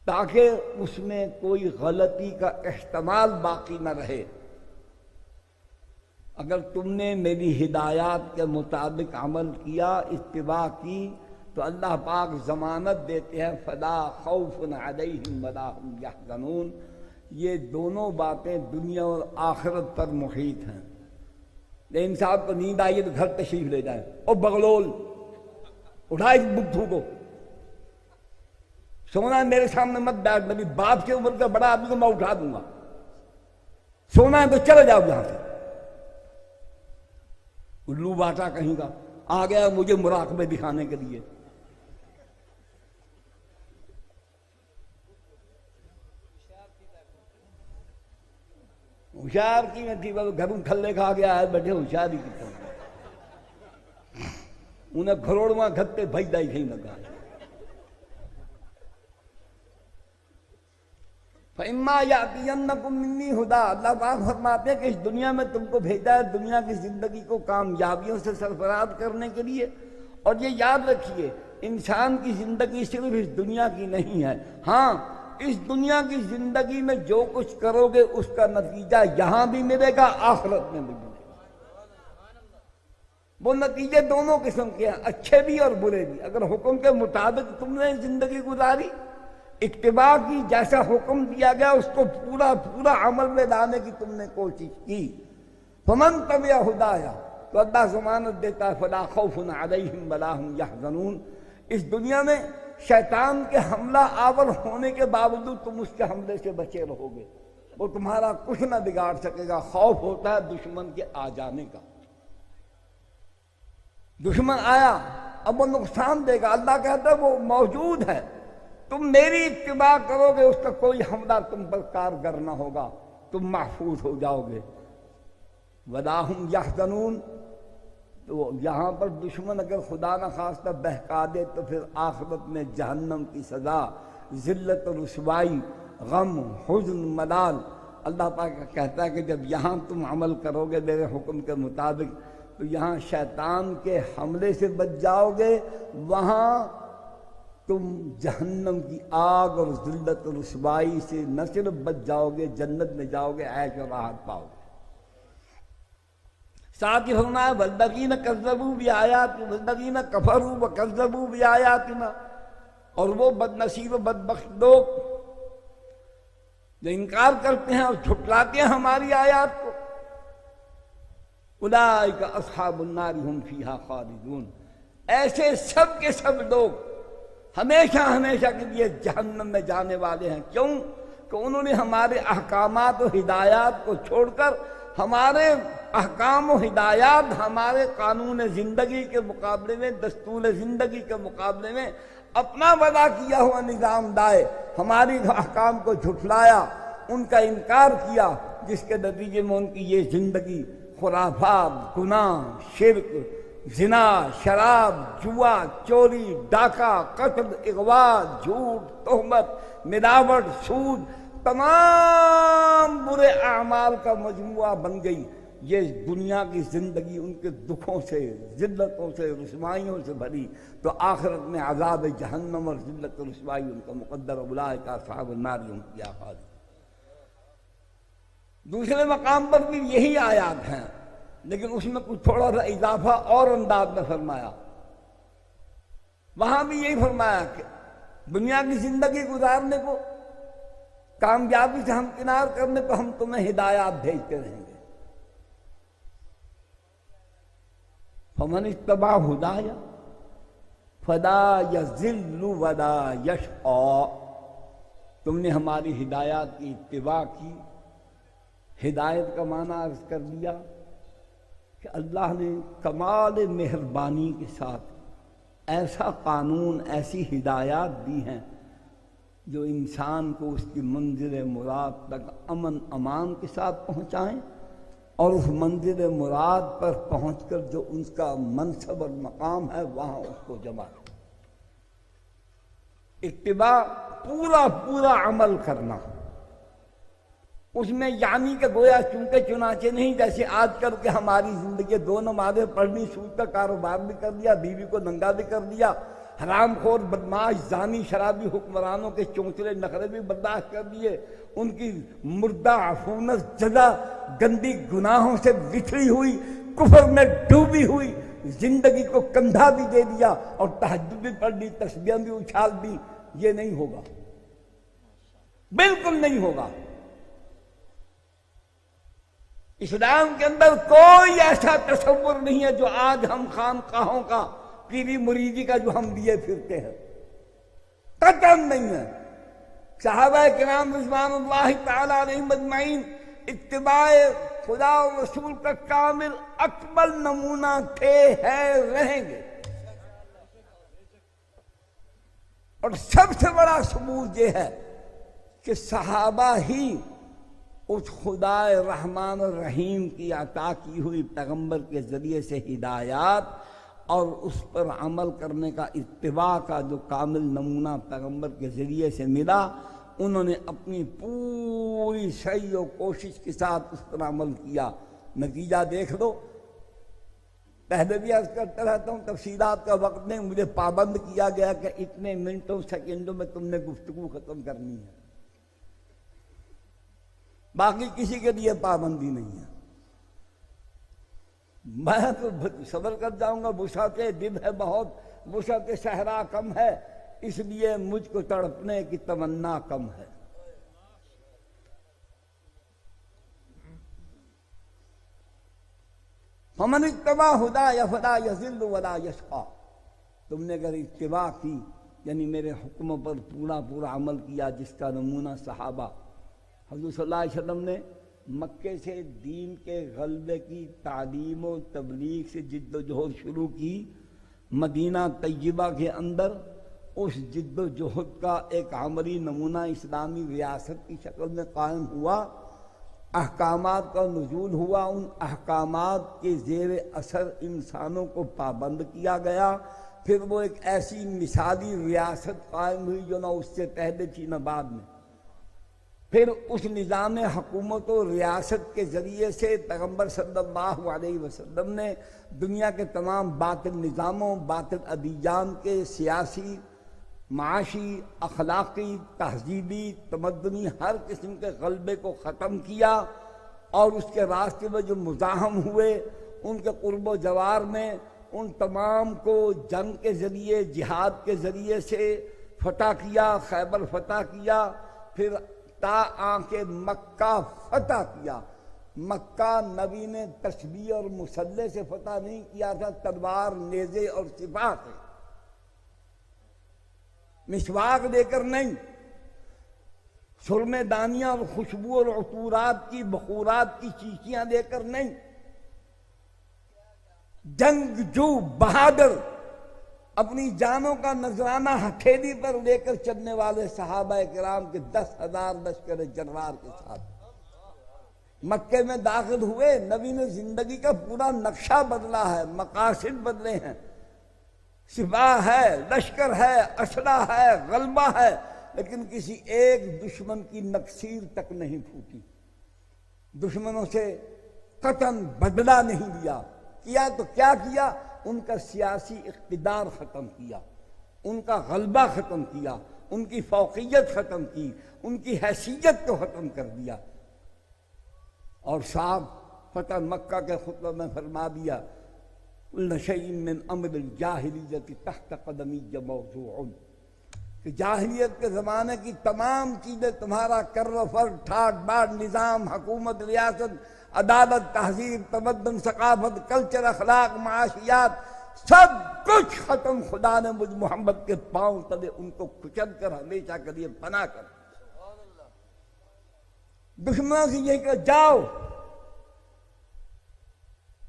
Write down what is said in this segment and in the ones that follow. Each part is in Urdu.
تاکہ اس میں کوئی غلطی کا احتمال باقی نہ رہے۔ اگر تم نے میری ہدایات کے مطابق عمل کیا، اتباع کی، تو اللہ پاک ضمانت دیتے ہیں فلا خوف علیہم ولا هم یحزنون۔ یہ دونوں باتیں دنیا اور آخرت پر محیط ہیں۔ لیکن صاحب کو نیند آئی تو گھر تشریف لے جائیں، او بغلول اٹھا اس بدھو کو، سونا ہے میرے سامنے مت بیٹھ، میری باپ کی عمر کا بڑا آدمی کو میں اٹھا دوں گا، سونا ہے تو چلے جاؤ یہاں سے۔ الو باٹا کہیں گا آ گیا مجھے مراقبے دکھانے کے لیے۔ ہوشیار کی میں تھی گھروں کھلے کھا گیا ہے، بیٹھے ہوشیاری کی طرح انہیں گھروڑواں گھتے بھجدا ہی کہیں لگا۔ فَإِمَّا يَأْتِيَنَّكُم مِّنِّي ہُدًى، اللہ پاک فرماتے ہیں کہ اس دنیا میں تم کو بھیجا ہے دنیا کی زندگی کو کامیابیوں سے سرفراز کرنے کے لیے۔ اور یہ یاد رکھیے انسان کی زندگی صرف اس دنیا کی نہیں ہے، ہاں اس دنیا کی زندگی میں جو کچھ کرو گے اس کا نتیجہ یہاں بھی ملے گا، آخرت میں بھی ملے گا۔ وہ نتیجے دونوں قسم کے ہیں، اچھے بھی اور برے بھی۔ اگر حکم کے مطابق تم نے زندگی گزاری، اتباع کی، جیسا حکم دیا گیا اس کو پورا پورا عمل میں لانے کی تم نے کوشش کی، فمن تبع ہدایا، تو اللہ ضمانت دیتا ہے فلا خوف علیہم ولا هم یحزنون۔ اس دنیا میں شیطان کے حملہ آور ہونے کے باوجود تم اس کے حملے سے بچے رہو گے، وہ تمہارا کچھ نہ بگاڑ سکے گا۔ خوف ہوتا ہے دشمن کے آ جانے کا، دشمن آیا اب وہ نقصان دے گا، اللہ کہتا ہے وہ موجود ہے، تم میری اتباع کرو گے اس کا کوئی حملہ تم پر کارگر نہ ہوگا، تم محفوظ ہو جاؤ گے۔ وَلَا هُمْ يَحْزَنُونَ، تو یہاں پر دشمن اگر خدا نہ خواستہ بہکا دے تو پھر آخرت میں جہنم کی سزا، ذلت و رسوائی، غم، حزن، ملال۔ اللہ پاک کہتا ہے کہ جب یہاں تم عمل کرو گے میرے حکم کے مطابق تو یہاں شیطان کے حملے سے بچ جاؤ گے، وہاں تم جہنم کی آگ اور ذلت و رسوائی سے نہ صرف بچ جاؤ گے، جنت میں جاؤ گے، عیش و راحت پاؤ گے۔ ساتھ ہی فرمایا والذین کذبوا بآیاتنا، والذین کفروا وکذبوا بآیاتنا، اور وہ بد نصیب و بدبخت لوگ جو انکار کرتے ہیں اور جھٹلاتے ہیں ہماری آیات کو، اولئک اصحاب النار هم فیہا خالدون، ایسے سب کے سب لوگ ہمیشہ ہمیشہ کے لیے جہنم میں جانے والے ہیں۔ کیوں؟ کہ انہوں نے ہمارے احکامات و ہدایات کو چھوڑ کر ہمارے احکام و ہدایات، ہمارے قانون زندگی کے مقابلے میں، دستور زندگی کے مقابلے میں اپنا وضع کیا ہوا نظام لائے، ہماری احکام کو جھٹلایا، ان کا انکار کیا، جس کے نتیجے میں ان کی یہ زندگی خرافات، گناہ، شرک، زنا، شراب، جوا، چوری، ڈاکہ، قتل، اغوا، جھوٹ، تہمت، ملاوٹ، سود، تمام برے اعمال کا مجموعہ بن گئی۔ یہ دنیا کی زندگی ان کے دکھوں سے، ذلتوں سے، رسوائیوں سے بھری، تو آخرت میں عذاب جہنم اور ذلت و رسوائی ان کا مقدر، اولئک اصحاب النار هم فیہا خالدون۔ دوسرے مقام پر بھی یہی آیات ہیں، لیکن اس میں کچھ تھوڑا سا اضافہ اور انداز میں فرمایا۔ وہاں بھی یہی فرمایا کہ دنیا کی زندگی گزارنے کو، کامیابی سے ہمکنار کرنے کو ہم تمہیں ہدایات بھیجتے رہیں گے۔ فمن اتبع ہدایا فلا یضل ولا یشقی، تم نے ہماری ہدایات کی اتباع کی۔ ہدایت کا معنی عرض کر دیا کہ اللہ نے کمال مہربانی کے ساتھ ایسا قانون، ایسی ہدایات دی ہیں جو انسان کو اس کی منزل مراد تک امن امان کے ساتھ پہنچائیں، اور اس منزل مراد پر پہنچ کر جو اس کا منصب اور مقام ہے وہاں اس کو جمع کریں۔ اتباع پورا پورا عمل کرنا، اس میں یعنی کہ گویا چونکہ چنانچہ نہیں، جیسے آج کل کے ہماری زندگی 2 نمازیں پڑھنی، سود کا کاروبار بھی کر دیا، بیوی کو ننگا بھی کر دیا، حرام خور بدماش زانی شرابی حکمرانوں کے چونچلے نخرے بھی برداشت کر دیے، ان کی مردہ عفونت زدہ گندی گناہوں سے بچھڑی ہوئی، کفر میں ڈوبی ہوئی زندگی کو کندھا بھی دے دیا اور تہجد بھی پڑھ لی، تسبیحیں بھی اچھال دی۔ یہ نہیں ہوگا، بالکل نہیں ہوگا۔ اسلام کے اندر کوئی ایسا تصور نہیں ہے جو آج ہم خانقاہوں کا پیری مریدی کا جو ہم لیے پھرتے ہیں، قطعاً نہیں ہے۔ صحابہ کرام رضوان اللہ تعالی علیہم اجمعین اتباع خدا و رسول کا کامل اکمل نمونہ تھے، ہیں، رہیں گے۔ اور سب سے بڑا ثبوت یہ ہے کہ صحابہ ہی اس خدا رحمان الرحیم کی عطا کی ہوئی پیغمبر کے ذریعے سے ہدایات اور اس پر عمل کرنے کا اتباع کا جو کامل نمونہ پیغمبر کے ذریعے سے ملا، انہوں نے اپنی پوری سعی و کوشش کے ساتھ اس پر عمل کیا۔ نتیجہ دیکھ لو۔ پہلے بھی عرض کرتا رہتا ہوں، تفصیلات کا وقت نہیں، مجھے پابند کیا گیا کہ اتنے منٹوں سیکنڈوں میں تم نے گفتگو ختم کرنی ہے، باقی کسی کے لیے پابندی نہیں ہے۔ میں تو صبر کر جاؤں گا، وسعت دل ہے بہت، وسعت صحرا کم ہے، اس لیے مجھ کو تڑپنے کی تمنا کم ہے۔ فمن اتبع ہدایا فلا یضل ولا یشقی، تم نے اگر اتباع کی یعنی میرے حکموں پر پورا عمل کیا، جس کا نمونہ صحابہ حضور صلی اللہ علیہ وسلم نے مکے سے دین کے غلبے کی تعلیم و تبلیغ سے جد و جہد شروع کی، مدینہ طیبہ کے اندر اس جد و جہد کا ایک عملی نمونہ اسلامی ریاست کی شکل میں قائم ہوا، احکامات کا نزول ہوا، ان احکامات کے زیر اثر انسانوں کو پابند کیا گیا، پھر وہ ایک ایسی مثالی ریاست قائم ہوئی جو نہ اس سے پہلے تھی نہ بعد میں۔ پھر اس نظام حکومت و ریاست کے ذریعے سے پیغمبر صلی اللہ علیہ وسلم نے دنیا کے تمام باطل نظاموں، باطل ادیان کے سیاسی، معاشی، اخلاقی، تہذیبی، تمدنی ہر قسم کے غلبے کو ختم کیا، اور اس کے راستے میں جو مزاحم ہوئے ان کے قرب و جوار میں ان تمام کو جنگ کے ذریعے، جہاد کے ذریعے سے فتح کیا، خیبر فتح کیا، پھر تا آنکہ مکہ فتح کیا۔ مکہ نبی نے تسبیح اور مسلح سے فتح نہیں کیا تھا، تلوار، نیزے اور سپاہ سے، مسواک دے کر نہیں، سرمے دانیاں اور خوشبو اور عطورات کی، بخورات کی چیخیاں دے کر نہیں، جنگجو بہادر اپنی جانوں کا نذرانہ ہتھیلی پر لے کر چلنے والے صحابہ کرام کے 10,000 لشکر جرار کے ساتھ مکے میں داخل ہوئے۔ نبی نے زندگی کا پورا نقشہ بدلا ہے، مقاصد بدلے ہیں، سپاہ ہے، لشکر ہے، اسلحہ ہے، غلبہ ہے، لیکن کسی ایک دشمن کی نکسیر تک نہیں پھوٹی، دشمنوں سے قطعاً بدلہ نہیں لیا۔ کیا تو کیا کیا؟ ان کا سیاسی اقتدار ختم کیا، ان کا غلبہ ختم کیا، ان کی فوقیت ختم کی، ان کی حیثیت کو ختم کر دیا۔ اور صاحب فتح مکہ کے خطبہ میں فرما دیا، کل شیء من امر الجاہلیت تحت قدمی موضوع، کہ جاہلیت کے زمانے کی تمام چیزیں، تمہارا کر و فر، ٹھاٹ باٹ، نظام، حکومت، ریاست، عدالت، تہذیب، تمدن، ثقافت، کلچر، اخلاق، معاشیات، سب کچھ ختم خدا نے مجھ محمد کے پاؤں تلے ان کو کچل کر ہمیشہ کے لیے پناہ کر۔ دشمنوں سے یہ کہ جاؤ،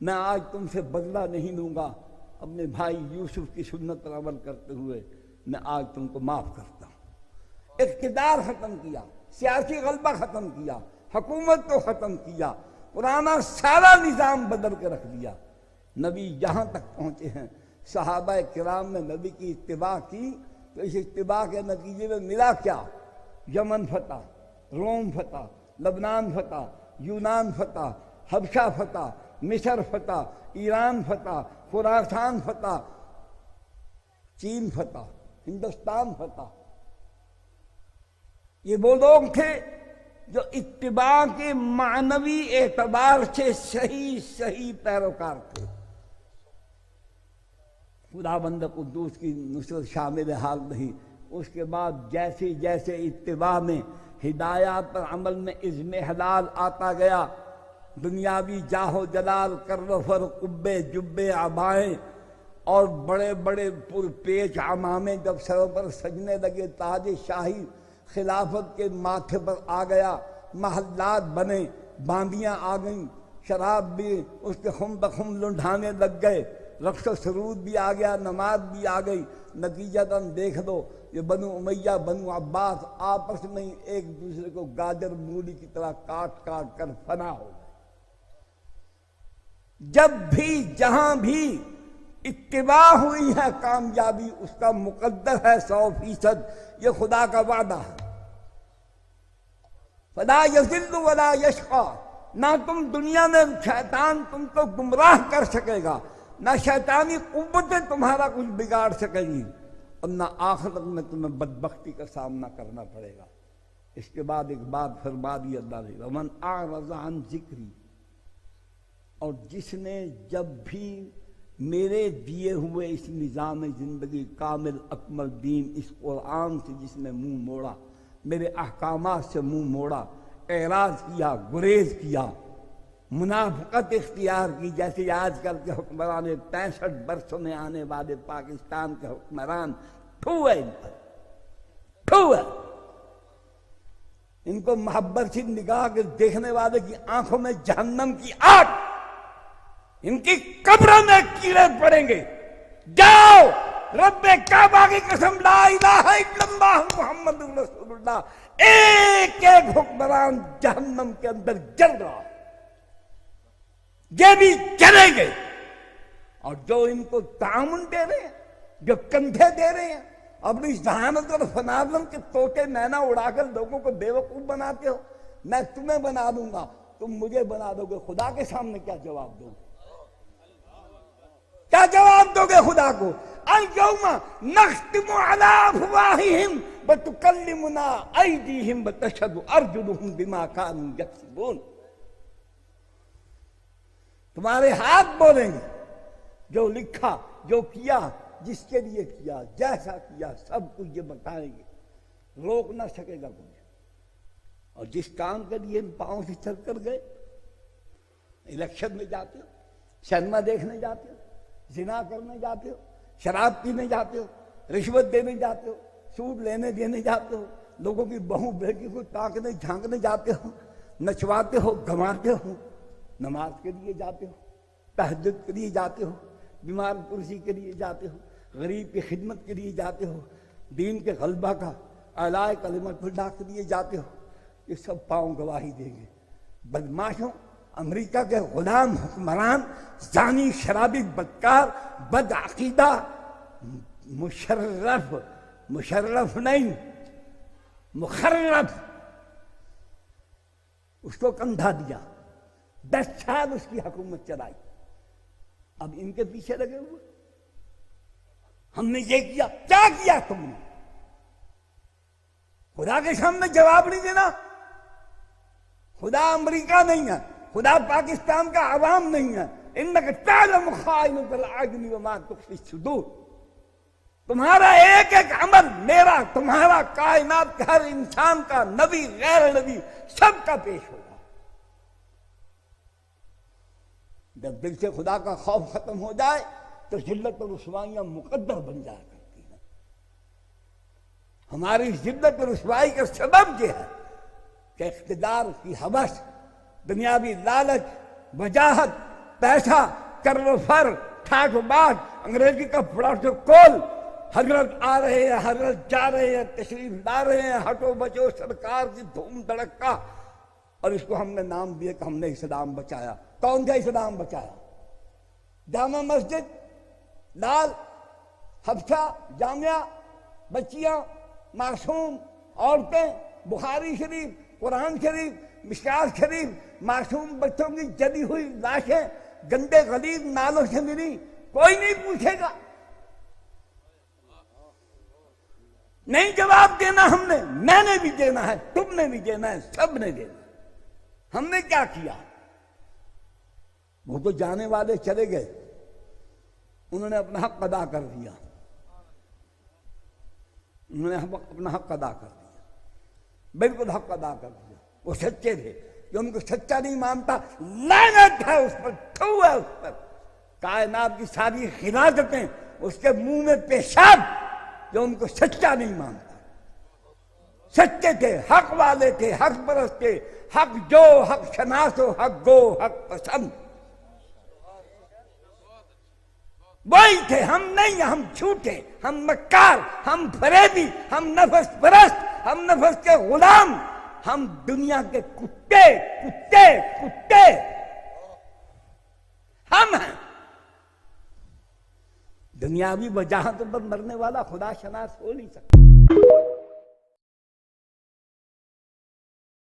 میں آج تم سے بدلہ نہیں لوں گا، اپنے بھائی یوسف کی سنت پر عمل کرتے ہوئے میں آج تم کو معاف کرتا ہوں۔ اقتدار ختم کیا، سیاسی غلبہ ختم کیا، حکومت کو ختم کیا، پرانا سارا نظام بدل کے رکھ دیا۔ نبی یہاں تک پہنچے ہیں، صحابہ کرام نے نبی کی اتباع کی، تو اس اتباع کے نتیجے میں ملا کیا؟ یمن فتح، روم فتح، لبنان فتح، یونان فتح، حبشہ فتح، مصر فتح، ایران فتح، خراسان فتح، چین فتح، ہندوستان فتح. یہ وہ لوگ تھے جو اتباع کے معنوی اعتبار سے صحیح پیروکار تھے. خداوند قدوس کی نصرت شامل حال نہیں. اس کے بعد جیسے جیسے اتباع میں ہدایات پر عمل میں عزم حلال آتا گیا، دنیاوی جاہ و جلال، کرفر، قبے، جبے، عبائیں اور بڑے بڑے پرپیچ عمامے جب سروں پر سجنے لگے، تاج شاہی خلافت کے ماتھے پر آ گیا، محلات بنے، باندیاں آ گئیں، شراب بھی اس کے خم بخم لنڈھانے لگ گئے، رقص و سرود بھی آ گیا، نماز بھی آ گئی. نتیجتاً دیکھ لو یہ بنو امیہ بنو عباس آپس میں ہی ایک دوسرے کو گاجر مولی کی طرح کاٹ کاٹ کر فنا ہو گئے. جب بھی جہاں بھی اتباع ہوئی ہے کامیابی اس کا مقدر ہے 100%. یہ خدا کا وعدہ ہے. فلا یضل ولا یشقی. نہ تم دنیا میں شیطان تم کو گمراہ کر سکے گا، نہ شیطانی قوتیں تمہارا کچھ بگاڑ سکیں گی، اور نہ آخرت میں تمہیں بدبختی کا سامنا کرنا پڑے گا. اس کے بعد ایک بات فرما دی اللہ نے، ومن اعرض عن ذکری. اور جس نے جب بھی میرے دیے ہوئے اس نظام زندگی کامل اکمل دین، اس قرآن سے جس نے منہ موڑا، میرے احکامات سے منہ موڑا، اعراض کیا، گریز کیا، منافقت اختیار کی، جیسے آج کل کے حکمران 65 برسوں میں آنے والے پاکستان کے حکمران ٹھو ہے، ان پر ٹھو ہے. ان کو محبت سے نگاہ کے دیکھنے والے کی آنکھوں میں جہنم کی آگ، ان کی قبروں میں کیڑے پڑیں گے. جاؤ رب کعبہ کی قسم، لا الہ الا اللہ محمد رسول اللہ، ایک ایک حکمران جہنم کے اندر جل رہا، یہ بھی چلیں گے. اور جو ان کو تعاون دے رہے ہیں، جو کندھے دے رہے ہیں، اپنی ذہانت اور فنادم کے طوطے نینا اڑا کر لوگوں کو بیوقوف بناتے ہو. میں تمہیں بنا دوں گا، تم مجھے بنا دو گے. خدا کے سامنے کیا جواب دو گے؟ کیا جواب دو گے خدا کو؟ اليوم نختم على افواہہم وتکلمنا ایدیہم وتشہد ارجلہم بما كانوا یکسبون. تمہارے ہاتھ بولیں گے، جو لکھا، جو کیا، جس کے لیے کیا، جیسا کیا، سب کچھ یہ بتائیں گے. روک نہ سکے گا کچھ. اور جس کام کے لیے پاؤں سے چل کر گئے، الیکشن میں جاتے ہو، سینما دیکھنے جاتے ہو، زنا کرنے جاتے ہو، شراب پینے جاتے ہو، رشوت دینے جاتے ہو، سود لینے دینے جاتے ہو، لوگوں کی بہو بیٹی کو تاکنے جھانکنے جاتے ہو، نچواتے ہو، گھماتے ہو، نماز کے لیے جاتے ہو، تہجد کے لیے جاتے ہو، بیمار پرسی کے لیے جاتے ہو، غریب کی خدمت کے لیے جاتے ہو، دین کے غلبہ کا اعلاء کلمت اللہ کے لیے جاتے ہو. یہ سب پاؤں گواہی دیں گے. بدماشوں، امریکہ کے غلام حکمران، زانی، شرابی، بدکار، بد عقیدہ، مشرف نہیں، مخرف، اس کو کندھا دیا، 10 سال اس کی حکومت چلائی. اب ان کے پیچھے لگے ہوئے، ہم نے یہ کیا. کیا کیا تم نے؟ خدا کے سامنے جواب نہیں دینا. خدا امریکہ نہیں ہے، خدا پاکستان کا عوام نہیں ہے. انک تعلم خائنۃ الاعین وما تخفی الصدور. تمہارا ایک ایک عمل میرا، تمہارا، کائنات کے ہر انسان کا، نبی غیر نبی سب کا پیش ہوگا. جب دل سے خدا کا خوف ختم ہو جائے تو ذلت اور رسوائیاں مقدر بن جایا کرتی ہیں. ہماری ذلت اور رسوائی کا سبب یہ ہے کہ اقتدار کی ہوس، دنیاوی لالچ، وجاہت، پیسہ، کر و فر، ٹھاٹ و بات، انگریزی کا پروٹوکول، حضرت آ رہے ہیں، حضرت جا رہے ہیں، تشریف لا رہے ہیں، ہٹو بچو سرکار کی دھوم دھڑکا. اور اس کو ہم نے نام دیا کہ ہم نے اسلام بچایا. کون سا اسلام بچایا؟ جامع مسجد، لال، حفصہ، جامعہ، بچیاں، معصوم، عورتیں، بخاری شریف، قرآن شریف، مشکات شریف، معصوم بچوں کی جلی ہوئی لاشیں گندے غلیظ نالوں سے ملی. کوئی نہیں پوچھے گا. نہیں جواب دینا ہم نے، میں نے بھی دینا ہے، تم نے بھی دینا ہے، سب نے دینا ہے۔ ہم نے کیا کیا؟ وہ تو جانے والے چلے گئے، انہوں نے اپنا حق ادا کر دیا، انہوں نے اپنا حق ادا کر دیا، بالکل حق ادا کر دیا۔ وہ سچے تھے، جو ان کو سچا نہیں مانتا لعنت ہے اس پر، تھو ہے اس پر۔ کائنات کی ساری خلاقتیں اس کے منہ میں پیشاب، جو ان کو سچا نہیں مانتا۔ سچے تھے، حق والے تھے، حق پرست تھے، حق جو، حق شناس و حق گو، حق پسند، وہی تھے۔ ہم نہیں، ہم جھوٹے، ہم مکار، ہم فریبی، ہم نفس پرست، ہم نفس کے غلام، ہم دنیا کے کتے کتے کتے ہم ہیں۔ دنیاوی وجاہتوں پر مرنے والا خدا شناس ہو نہیں سکتا۔